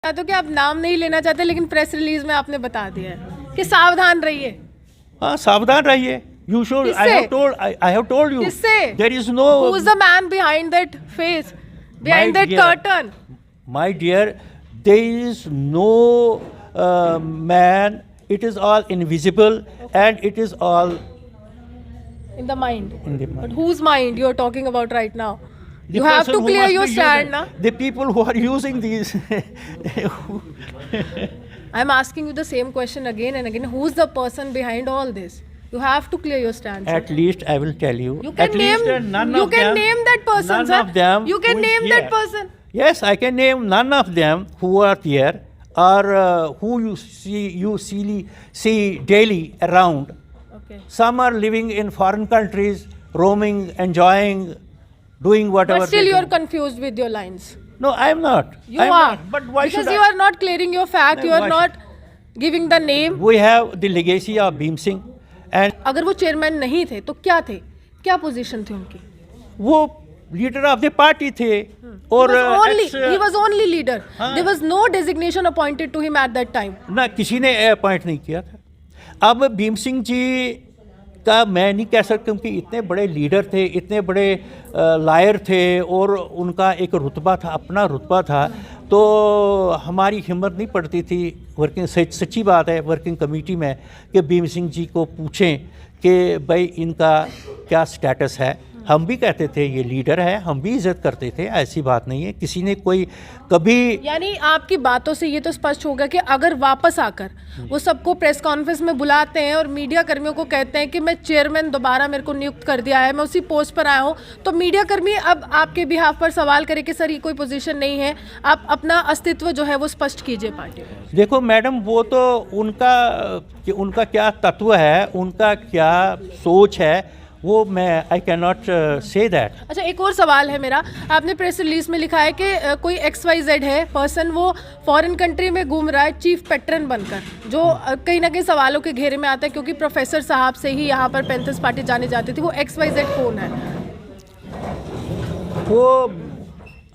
तो कि आप नाम नहीं लेना चाहते, लेकिन प्रेस रिलीज में आपने बता दिया है कि सावधान रहिए। हाँ, सावधान रहिए। You should. I have told you. किससे? There is no. Who is the man behind that face, behind that curtain? My dear, there is no man. It is all invisible, and it is all in the mind. In the mind. But whose mind you are talking about right now? The You have person to who clear must your be stand, using- na? The people who are using these. I am asking you the same question again and again. Who's the person behind all this? You have to clear your stand, sir. At least I will tell you. You can At name. least, none You of can them, name that person, none sir. of them You can who is name that here. person. Yes, I can name none of them who are here or who you see daily around. Okay. Some are living in foreign countries, roaming, enjoying, doing whatever. But still, they you are do. confused with your lines. No, I am not. You I am are. not. But why because should you I? are not clearing your fact. No, You are why not giving the name. We have the legacy of Bhim Singh, and अगर वो chairman नहीं थे तो क्या थे, क्या position थी उनकी? वो लीडर ऑफ द पार्टी थे और he was only leader. हाँ. There was no designation appointed to him at that time. ना किसी ने अपॉइंट नहीं किया था। अब भीम सिंह जी का मैं नहीं कह सकता क्योंकि इतने बड़े लीडर थे, इतने बड़े लायर थे और उनका एक रुतबा था, अपना रुतबा था, तो हमारी हिम्मत नहीं पड़ती थी वर्किंग सच्ची बात है वर्किंग कमेटी में कि भीम सिंह जी को पूछें कि भाई इनका क्या स्टेटस है। हम भी कहते थे ये लीडर है, हम भी इज्जत करते थे, ऐसी बात नहीं है। किसी ने कोई कभी यानी आपकी बातों से ये तो स्पष्ट होगा कि अगर वापस आकर वो सबको प्रेस कॉन्फ्रेंस में बुलाते हैं और मीडिया कर्मियों को कहते हैं कि मैं चेयरमैन दोबारा मेरे को नियुक्त कर दिया है, मैं उसी पोस्ट पर आया हूँ, तो मीडिया कर्मी अब आपके बिहाफ पर सवाल करे कि सर ये कोई पोजीशन नहीं है, आप अपना अस्तित्व जो है वो स्पष्ट कीजिए पार्टी में। देखो मैडम, वो तो उनका क्या तत्व है, उनका क्या सोच है, वो मैं I can not say that. अच्छा, एक और सवाल है मेरा। आपने प्रेस रिलीज में लिखा है कि कोई XYZ है पर्सन, वो फॉरेन कंट्री में घूम रहा है चीफ पैट्रन बनकर, जो कहीं ना कहीं सवालों के घेरे में आता है क्योंकि प्रोफेसर साहब से ही यहाँ पर पैंथर्स पार्टी जाने जाती थी। वो XYZ कौन है? वो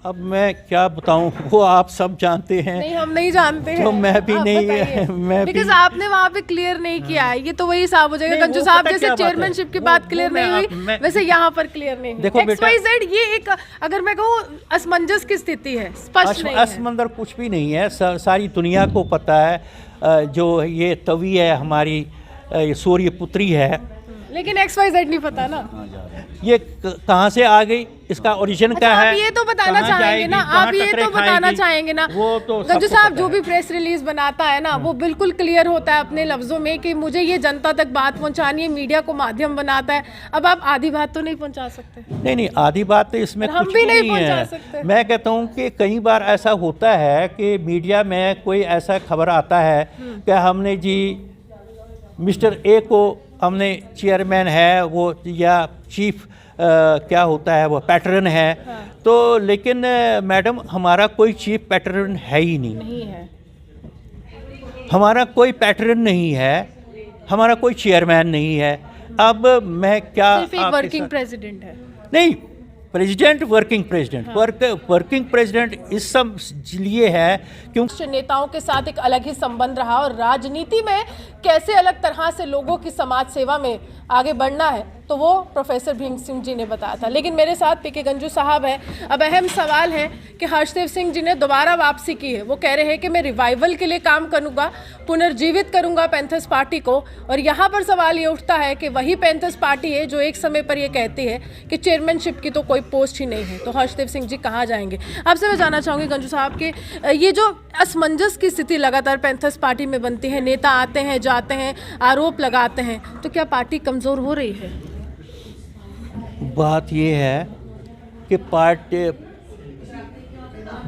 अब मैं क्या बताऊं, वो आप सब जानते हैं। नहीं, हम नहीं जानते हैं। तो मैं भी आप नहीं, बताइए। मैं भी बिकॉज़ आपने वहाँ पे क्लियर नहीं किया है, ये तो वही साफ हो जाएगा। नहीं, गंजू वो साहब पता जैसे क्या बात है? चेयरमैनशिप की बात क्लियर नहीं हुई, वैसे यहाँ पर क्लियर नहीं हुई। देखो बेटा, XYZ ये एक, अगर मैं कहूँ, असमंजस की स्थिति है, स्पष्ट नहीं है। असमंदर कुछ भी नहीं है, सारी दुनिया को पता है। जो ये तवी है हमारी, सूर्य पुत्री है, लेकिन XYZ नहीं पता ना। ये कहाँ से आ गई, इसका ओरिजिन क्या है? आप ये तो बताना चाहेंगे ना, आप ये तो बताना चाहेंगे ना। वो तो गंजू साहब जो भी प्रेस रिलीज बनाता है ना, वो बिल्कुल क्लियर होता है अपने लफ्जों में कि मुझे ये जनता तक बात पहुंचानी है, मीडिया को माध्यम बनाता है। अब आप आधी बात तो नहीं पहुंचा सकते। नहीं, आधी बात तो इसमें हम कुछ भी नहीं नहीं पहुंचा है। सकते। मैं कहता हूँ कि कई बार ऐसा होता है कि मीडिया में कोई ऐसा खबर आता है कि हमने जी मिस्टर ए को हमने चेयरमैन है वो या चीफ क्या होता है वो पैटर्न है। हाँ। तो लेकिन मैडम हमारा कोई चीफ पैटर्न है ही नहीं, नहीं है, हमारा कोई पैटर्न नहीं है, हमारा कोई चेयरमैन नहीं है। अब मैं क्या सिर्फ एक वर्किंग प्रेसिडेंट है। नहीं, president working president, working president इस सब लिए है क्योंकि नेताओं के साथ एक अलग ही संबंध रहा और राजनीति में कैसे अलग तरह से लोगों की समाज सेवा में आगे बढ़ना है, तो वो प्रोफेसर भीम सिंह जी ने बताया था। लेकिन मेरे साथ पीके गंजू साहब हैं। अब अहम सवाल है कि हर्षदेव सिंह जी ने दोबारा वापसी की है। वो कह रहे हैं कि मैं रिवाइवल के लिए काम करूंगा, पुनर्जीवित करूंगा पैंथर्स पार्टी को। और यहाँ पर सवाल ये उठता है कि वही पैंथर्स पार्टी है जो एक समय पर ये कहती है कि चेयरमैनशिप की तो कोई पोस्ट ही नहीं है, तो हर्षदेव सिंह जी कहाँ जाएंगे? आपसे मैं जानना चाहूँगी गंजू साहब कि ये जो असमंजस की स्थिति लगातार पैंथर्स पार्टी में बनती है, नेता आते हैं जाते हैं, आरोप लगाते हैं, तो क्या पार्टी कमज़ोर हो रही है? बात ये है कि पार्टी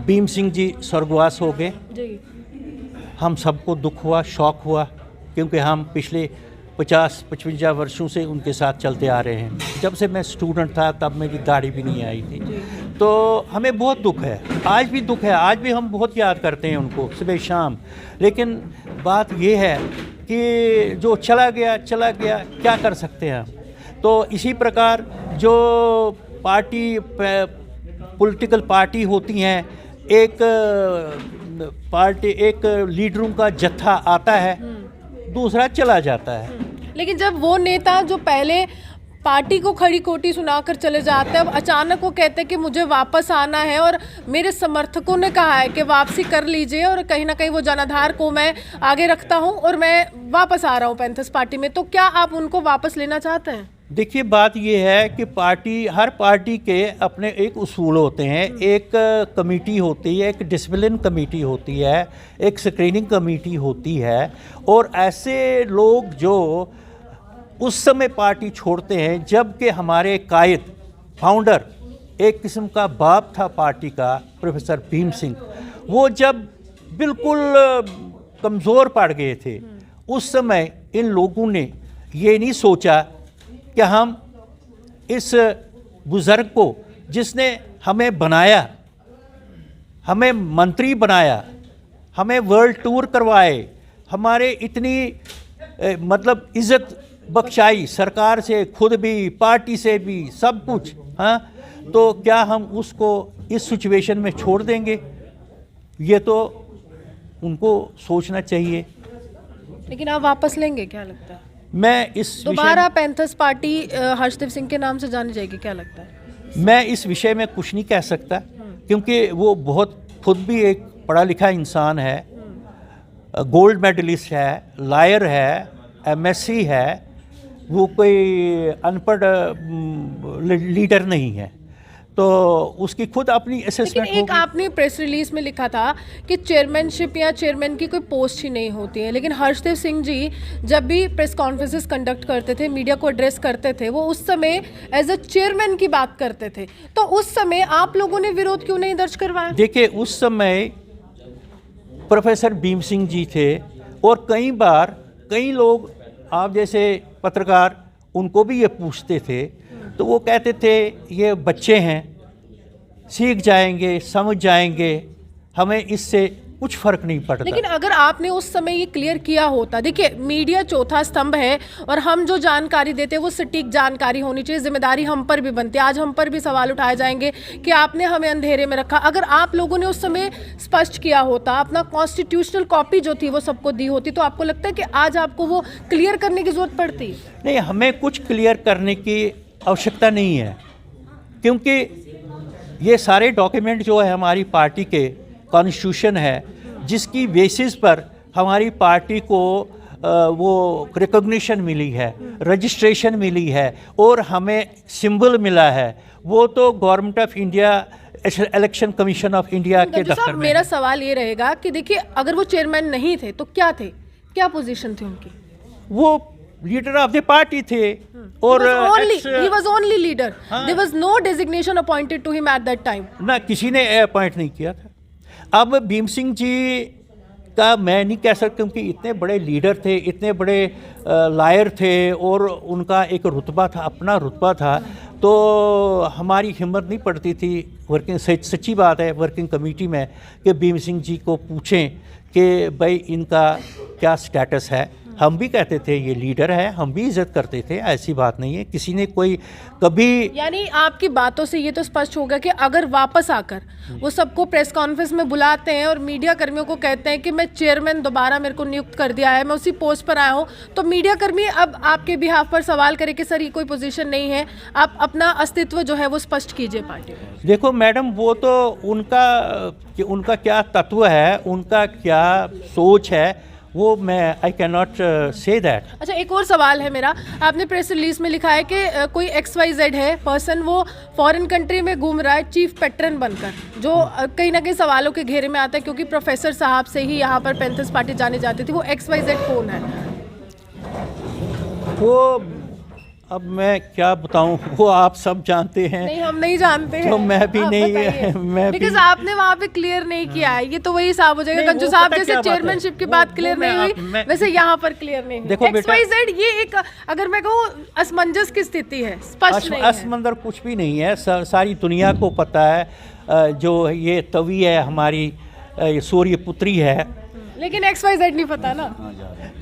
भीम सिंह जी स्वर्गवास हो गए, जी, हम सबको दुख हुआ, शौक हुआ, क्योंकि हम पिछले 50-55 वर्षों से उनके साथ चलते आ रहे हैं। जब से मैं स्टूडेंट था तब मेरी दाढ़ी भी नहीं आई थी, तो हमें बहुत दुख है, आज भी दुख है, आज भी हम बहुत याद करते हैं उनको सुबह शाम। लेकिन बात ये है कि जो चला गया क्या कर सकते हैं हम। तो इसी प्रकार जो पॉलिटिकल पार्टी होती हैं, एक पार्टी एक लीडरों का जत्था आता है, दूसरा चला जाता है। लेकिन जब वो नेता जो पहले पार्टी को खड़ी खोटी सुनाकर चले जाते हैं, अब अचानक वो कहते हैं कि मुझे वापस आना है और मेरे समर्थकों ने कहा है कि वापसी कर लीजिए और कहीं ना कहीं वो जनाधार को मैं आगे रखता हूं और मैं वापस आ रहा हूं पैंथर्स पार्टी में, तो क्या आप उनको वापस लेना चाहते हैं? देखिए, बात ये है कि हर पार्टी के अपने एक उसूल होते हैं। एक कमेटी होती है, एक डिसिप्लिन कमेटी होती है, एक स्क्रीनिंग कमेटी होती है, और ऐसे लोग जो उस समय पार्टी छोड़ते हैं जबकि हमारे कायद फाउंडर एक किस्म का बाप था पार्टी का, प्रोफेसर भीम सिंह, वो जब बिल्कुल कमज़ोर पड़ गए थे, उस समय इन लोगों ने ये नहीं सोचा कि हम इस बुज़ुर्ग को, जिसने हमें बनाया, हमें मंत्री बनाया, हमें वर्ल्ड टूर करवाए, हमारे इतनी मतलब इज़्ज़त बख्शाई सरकार से, खुद भी, पार्टी से भी, सब कुछ, हाँ, तो क्या हम उसको इस सिचुएशन में छोड़ देंगे? ये तो उनको सोचना चाहिए। लेकिन आप वापस लेंगे, क्या लगता है? मैं इस दोबारा पैंथर्स पार्टी हर्षदेव सिंह के नाम से जानी जाएगी, क्या लगता है? मैं इस विषय में कुछ नहीं कह सकता, क्योंकि वो बहुत खुद भी एक पढ़ा लिखा इंसान है, गोल्ड मेडलिस्ट है, लायर है, एमएससी है, वो कोई अनपढ़ लीडर नहीं है, तो उसकी खुद अपनी असेसमेंट लेकिन एक आपने प्रेस रिलीज में लिखा था कि चेयरमैनशिप या चेयरमैन की कोई पोस्ट ही नहीं होती है, लेकिन हर्षदेव सिंह जी जब भी प्रेस कॉन्फ्रेंसेस कंडक्ट करते थे, मीडिया को एड्रेस करते थे, वो उस समय एज अ चेयरमैन की बात करते थे, तो उस समय आप लोगों ने विरोध क्यों नहीं दर्ज करवाया? देखिए, उस समय प्रोफेसर भीम सिंह जी थे, और कई बार कई लोग आप जैसे पत्रकार उनको भी ये पूछते थे, तो वो कहते थे ये बच्चे हैं, सीख जाएंगे, समझ जाएंगे, हमें इससे कुछ फर्क नहीं पड़ता। लेकिन अगर आपने उस समय ये क्लियर किया होता, देखिए मीडिया चौथा स्तंभ है और हम जो जानकारी देते हैं वो सटीक जानकारी होनी चाहिए, जिम्मेदारी हम पर भी बनती है। आज हम पर भी सवाल उठाए जाएंगे कि आपने हमें अंधेरे में रखा। अगर आप लोगों ने उस समय स्पष्ट किया होता, अपना कॉन्स्टिट्यूशनल कॉपी जो थी वो सबको दी होती, तो आपको लगता है कि आज आपको वो क्लियर करने की जरूरत पड़ती? नहीं, हमें कुछ क्लियर करने की आवश्यकता नहीं है, क्योंकि ये सारे डॉक्यूमेंट जो है हमारी पार्टी के कॉन्स्टिट्यूशन है, जिसकी बेसिस पर हमारी पार्टी को वो रिकॉग्निशन मिली है, रजिस्ट्रेशन मिली है, और हमें सिंबल मिला है, वो तो government of India, election commission of India के दफ्तर में। मेरा सवाल ये रहेगा कि देखिए, अगर वो चेयरमैन नहीं थे तो क्या थे, क्या पोजीशन थी उनकी? वो लीडर ऑफ द पार्टी थे, और he was only leader. There was no designation appointed to him at that time. ना किसी ने अपॉइंट नहीं किया था। अब भीम सिंह जी का मैं नहीं कह सकता, क्योंकि इतने बड़े लीडर थे, इतने बड़े लायर थे, और उनका एक रुतबा था, अपना रुतबा था, तो हमारी हिम्मत नहीं पड़ती थी वर्किंग, सच्ची बात है, वर्किंग कमेटी में कि भीम सिंह जी को पूछें कि भाई इनका क्या स्टेटस है। हम भी कहते थे ये लीडर है, हम भी इज्जत करते थे, ऐसी बात नहीं है, किसी ने कोई कभी। यानी आपकी बातों से ये तो स्पष्ट होगा कि अगर वापस आकर वो सबको प्रेस कॉन्फ्रेंस में बुलाते हैं और मीडिया कर्मियों को कहते हैं कि मैं चेयरमैन दोबारा मेरे को नियुक्त कर दिया है, मैं उसी पोस्ट पर आया हूँ, तो मीडिया कर्मी अब आपके बिहाफ पर सवाल करे कि सर ये कोई पोजीशन नहीं है, आप अपना अस्तित्व जो है वो स्पष्ट कीजिए पार्टी में। देखो मैडम, वो तो उनका क्या तत्व है, उनका क्या सोच है, वो मैं I can not say that. अच्छा, एक और सवाल है मेरा, आपने प्रेस रिलीज में लिखा है कि कोई XYZ है पर्सन, वो फॉरेन कंट्री में घूम रहा है चीफ पैट्रन बनकर, जो कहीं ना कहीं सवालों के घेरे में आता है, क्योंकि प्रोफेसर साहब से ही यहाँ पर पैंथर्स पार्टी जानी जाती थी। वो XYZ कौन है? वो अब मैं क्या बताऊं, वो आप सब जानते हैं। नहीं, हम नहीं जानते हैं, तो मैं भी नहीं, मैं भी, बिकॉज़ आपने वहाँ पे क्लियर नहीं किया है, ये तो वही साफ हो जाएगा। गंजू साहब जैसे चेयरमैनशिप की बात क्लियर नहीं हुई, वैसे यहाँ पर क्लियर नहीं हुई। देखो XYZ ये एक, अगर मैं कहूँ, असमंजस की स्थिति है, स्पष्ट नहीं है। असमंदर कुछ भी नहीं है, सारी दुनिया को पता है, जो ये तवी है हमारी, सूर्य पुत्री है, लेकिन XYZ नहीं पता ना।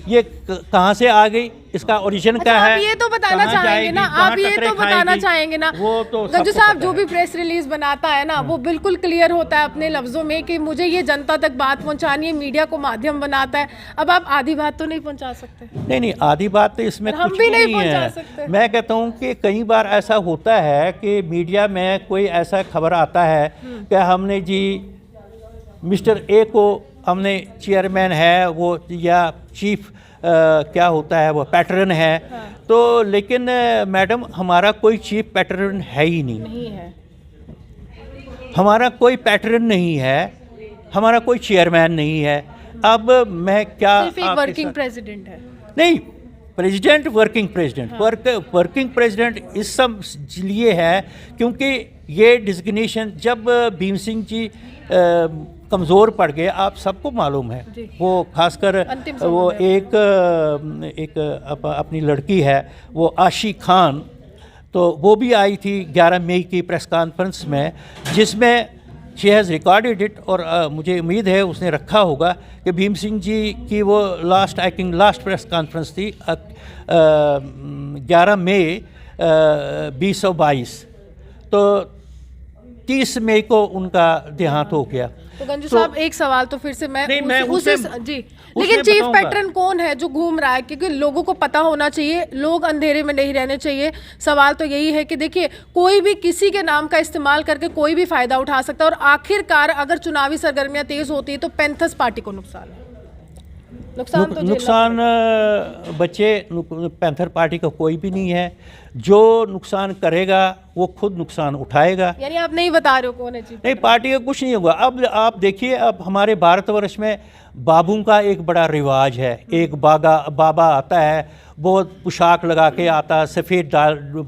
ये कहाँ से आ गई, इसका ओरिजिन क्या अच्छा, है, आप ये तो बताना कहाँ चाहेंगे जाएगी, ना, कहाँ आप ये टकरे तो बताना खाएगी, चाहेंगे ना, वो तो गंजू सबको साहब पता जो है। भी प्रेस रिलीज बनाता है ना, वो बिल्कुल क्लियर होता है अपने लफ्जों में कि मुझे ये जनता तक बात पहुंचानी है, मीडिया को माध्यम बनाता है। अब आप आधी बात तो नहीं पहुंचा सकते। नहीं, आधी बात तो इसमें और हम कुछ भी भी नहीं नहीं पहुंचा सकते। है। मैं कहता हूँ कि कई बार ऐसा होता है कि मीडिया में कोई ऐसा खबर आता है कि हमने जी मिस्टर ए को हमने चेयरमैन है वो, या चीफ क्या होता है वो पैटर्न है, तो लेकिन मैडम हमारा कोई चीफ पैटर्न है ही नहीं, नहीं है, हमारा कोई पैटर्न नहीं है, हमारा कोई चेयरमैन नहीं है। अब मैं क्या सिर्फ एक आपके वर्किंग साथ- प्रेसिडेंट है। नहीं, president working president, working president इस सब लिए है क्योंकि ये डिजिग्नेशन जब भीम सिंह जी कमज़ोर पड़ गए, आप सबको मालूम है, जी। वो खासकर अंतिम समय वो में। एक अपनी लड़की है वो आशी खान, तो वो भी आई थी 11 मई की प्रेस कॉन्फ्रेंस में, जिसमें शी हैज़ रिकॉर्डेड इट, और मुझे उम्मीद है उसने रखा होगा कि भीम सिंह जी की वो लास्ट प्रेस कॉन्फ्रेंस थी 11 मई 2022, तो 30 मई को उनका देहांत हो गया। तो गंजू तो- साहब एक सवाल तो फिर से मैं नहीं, मैं उसी उसमें- जी, उसमें लेकिन चीफ बताऊंगा। पैटर्न कौन है जो घूम रहा है, क्योंकि लोगों को पता होना चाहिए, लोग अंधेरे में नहीं रहने चाहिए। सवाल तो यही है कि देखिए कोई भी किसी के नाम का इस्तेमाल करके कोई भी फायदा उठा सकता है, और आखिरकार अगर चुनावी सरगर्मियां तेज होती है तो पैंथर्स पार्टी को नुकसान है, नुकसान तो झेलना नुकसान बच्चे पैंथर पार्टी का कोई भी नहीं है, जो नुकसान करेगा वो खुद नुकसान उठाएगा। पड़ेगा। यानी आप नहीं बता रहे हो कौन है चीफ नहीं, पार्टी का कुछ नहीं होगा। अब आप देखिए, अब हमारे भारतवर्ष में बाबू का एक बड़ा रिवाज है, एक बाबा आता है, बहुत पोशाक लगा के आता है, सफ़ेद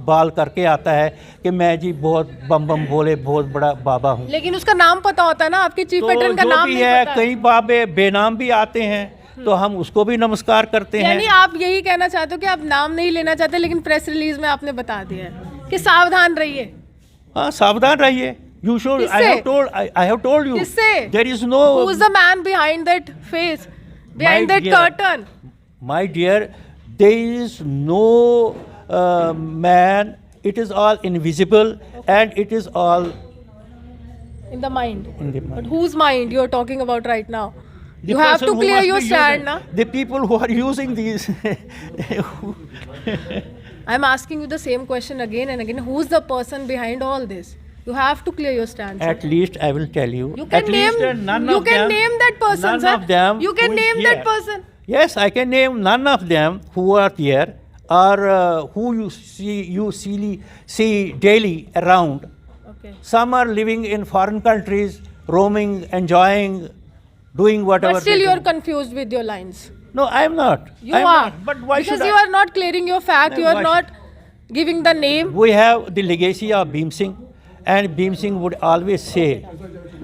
बाल करके आता है कि मैं जी बहुत बम बम बोले बहुत बड़ा बाबा हूँ। लेकिन उसका नाम पता होता है ना, आपके चीफ तो पैटर्न का जो नाम भी नहीं है, पता कई बाबे बेनाम भी आते हैं, तो हम उसको भी नमस्कार करते हैं। यानी आप यही कहना चाहते हो कि आप नाम नहीं लेना चाहते, लेकिन प्रेस रिलीज में आपने बता दिया है कि सावधान रहिए। हाँ, सावधान रहिए। You should. I have told you. किससे? There is no. Who's the man behind that face, behind that curtain? My dear, there is no man. It is all invisible, and it is all In the mind. in the But mind. whose mind you are talking about right now? The You have person to who clear must your be stand, using- na? The people who are using these. I'm asking you the same question again and again. Who's the person behind all this? You have to clear your stand. sir. At least I will tell you. You can At least, name. none You of can them- name that person, None sir. of them. You can who is name that here. person. Yes, I can name none of them who are here, or who you see daily around. Okay. Some are living in foreign countries, roaming, enjoying, doing whatever. But still, they you are do. confused with your lines. No, I am not. You I am are. not. But why because should you I? are not clearing your fact. No, You are why not giving the name. We have the legacy of Bhim Singh, and Bhim Singh would always say,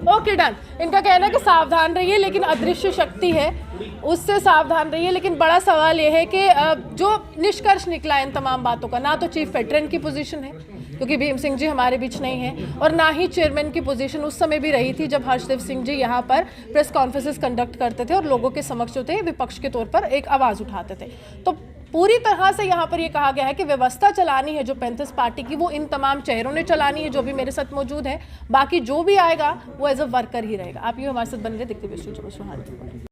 okay done. इनका कहना है कि सावधान रहिए, लेकिन अदृश्य शक्ति है उससे सावधान रहिए। लेकिन बड़ा सवाल ये है कि जो निष्कर्ष निकला इन तमाम बातों का, ना तो चीफ पैटर्न की पोजीशन है क्योंकि भीम सिंह जी हमारे बीच नहीं है, और ना ही चेयरमैन की पोजीशन उस समय भी रही थी जब हर्षदेव सिंह जी यहाँ पर प्रेस कॉन्फ्रेंसेस कंडक्ट करते थे और लोगों के समक्ष जो थे विपक्ष के तौर पर एक आवाज़ उठाते थे। तो पूरी तरह से यहाँ पर ये कहा गया है कि व्यवस्था चलानी है जो पैंथर्स पार्टी की, वो इन तमाम चेहरों ने चलानी है जो भी मेरे साथ मौजूद है। बाकी जो भी आएगा वो एज अ वर्कर ही रहेगा। आप ये हमारे साथ बन रहे, देखते हुए